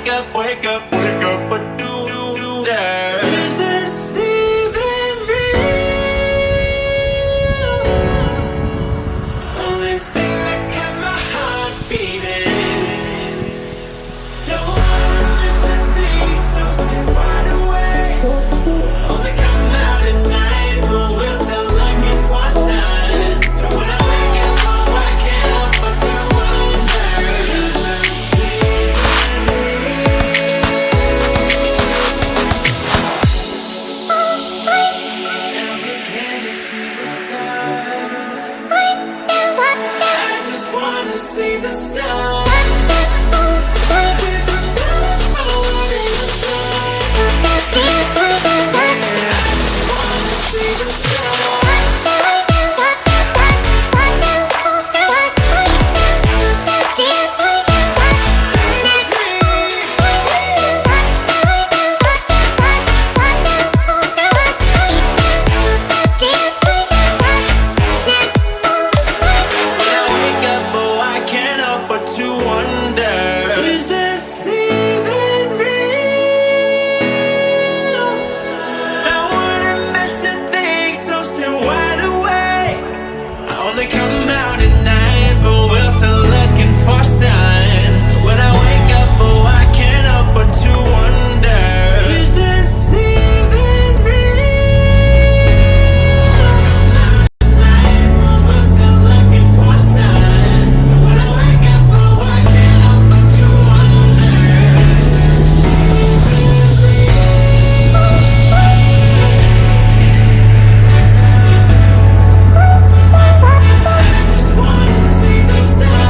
wake up, but do that? Is this even real? Only thing that kept my heart beating. Don't wanna miss a thing, so stay wide awake. Only come out at night, but we're still looking for a sign. When I wake up, oh, I can't help but to wonder, is this even real? I'm beginning to see the stars. I just wanna see the stars. Is this even real? I wanna miss a thing, so still wide awake. I only come out at night, but we're still looking for signs. When I wake up, oh, I can't help but to wonder, is this even real? Night, but we're still looking for signs. When I wake up, oh, I can't help but to wonder, is this even real? I just wanna see the stars.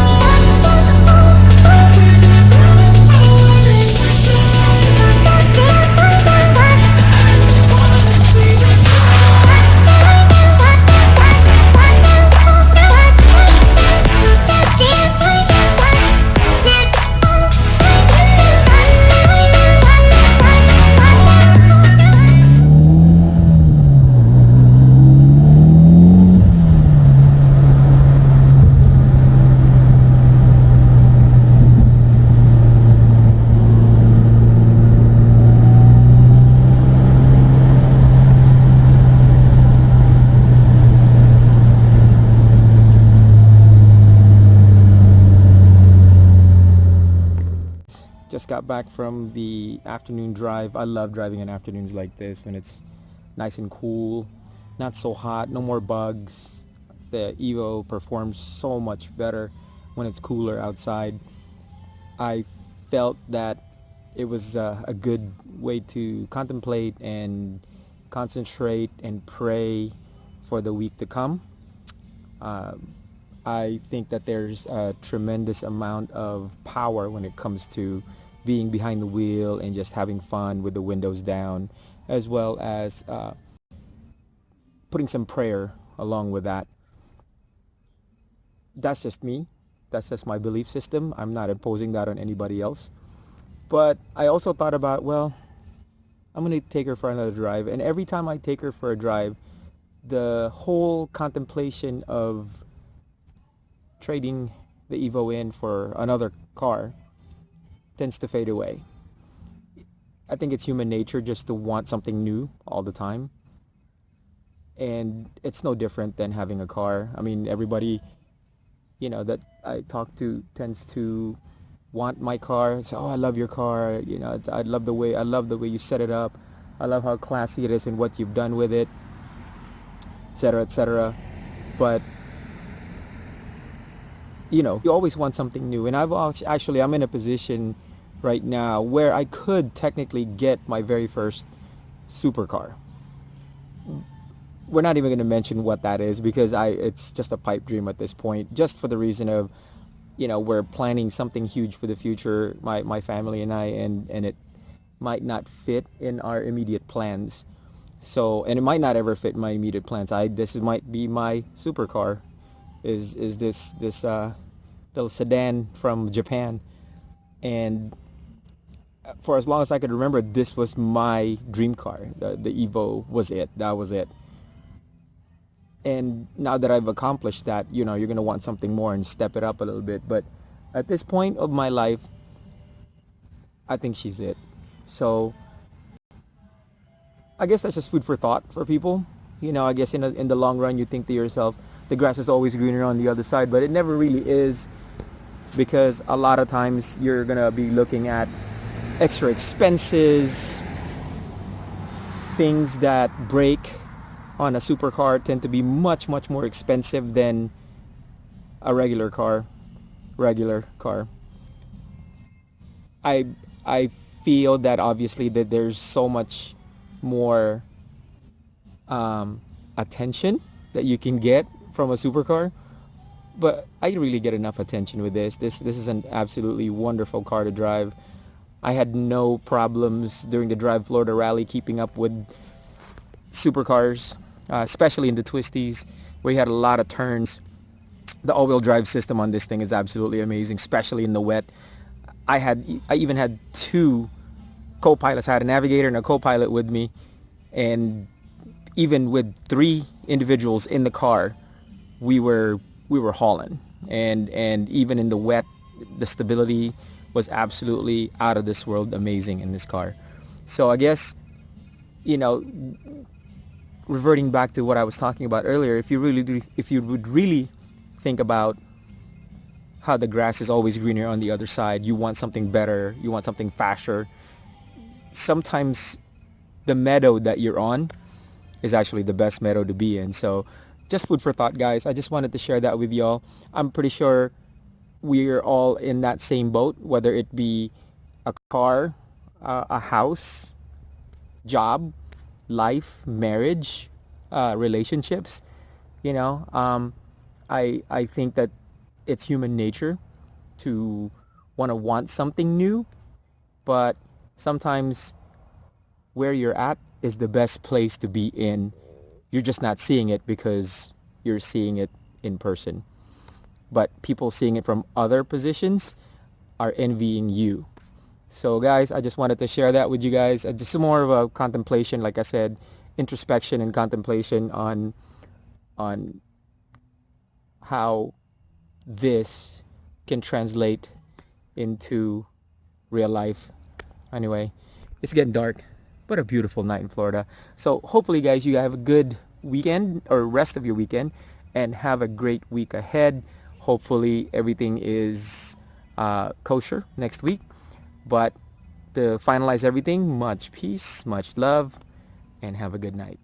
Just got back from the afternoon drive. I love driving in afternoons like this when it's nice and cool, not so hot, no more bugs. The Evo performs so much better when it's cooler outside. I felt that it was a good way to contemplate and concentrate and pray for the week to come. I think that there's a tremendous amount of power when it comes to being behind the wheel and just having fun with the windows down, as well as putting some prayer along with that. That's just me. That's just my belief system. I'm not imposing that on anybody else. But I also thought about, well, I'm going to take her for another drive. And every time I take her for a drive, the whole contemplation of trading the Evo in for another car tends to fade away. I think it's human nature just to want something new all the time. And it's no different than having a car. I mean, everybody, that I talk to tends to want my car. Say, oh, I love your car. I love the way you set it up. I love how classy it is and what you've done with it, etc., etc. But you always want something new. And I'm in a position right now where I could technically get my very first supercar. We're not even going to mention what that is because it's just a pipe dream at this point, just for the reason of, we're planning something huge for the future, my family and I, and it might not fit in our immediate plans. So, and it might not ever fit in my immediate plans. This might be my supercar, is this little sedan from Japan. And for as long as I could remember, this was my dream car. The Evo was it. That was it. And now that I've accomplished that, you're going to want something more and step it up a little bit. But at this point of my life, I think she's it. So I guess that's just food for thought for people. I guess in the long run, you think to yourself, the grass is always greener on the other side, but it never really is, because a lot of times you're gonna be looking at extra expenses. Things that break on a supercar tend to be much, much more expensive than a regular car. I feel that obviously that there's so much more attention that you can get from a supercar, but I really get enough attention with this. This is an absolutely wonderful car to drive. I had no problems during the Drive Florida Rally keeping up with supercars, especially in the twisties where you had a lot of turns. The all-wheel drive system on this thing is absolutely amazing, especially in the wet. I even had two co-pilots. I had a navigator and a co-pilot with me, and even with three individuals in the car, we were hauling, and even in the wet, the stability was absolutely out of this world amazing in this car. So I guess, you know reverting back to what I was talking about earlier, if you would really think about how the grass is always greener on the other side, you want something better, you want something faster. Sometimes the meadow that you're on is actually the best meadow to be in. So just food for thought, guys. I just wanted to share that with y'all. I'm pretty sure we're all in that same boat, whether it be a car, a house, job, life, marriage, relationships. You know, I think that it's human nature to want something new, but sometimes where you're at is the best place to be in. You're just not seeing it because you're seeing it in person. But people seeing it from other positions are envying you. So guys, I just wanted to share that with you guys. This is more of a contemplation, like I said, introspection and contemplation on how this can translate into real life. Anyway, it's getting dark, but a beautiful night in Florida. So hopefully, guys, you have a good weekend or rest of your weekend, and have a great week ahead. Hopefully everything is kosher next week. But to finalize everything, much peace, much love, and have a good night.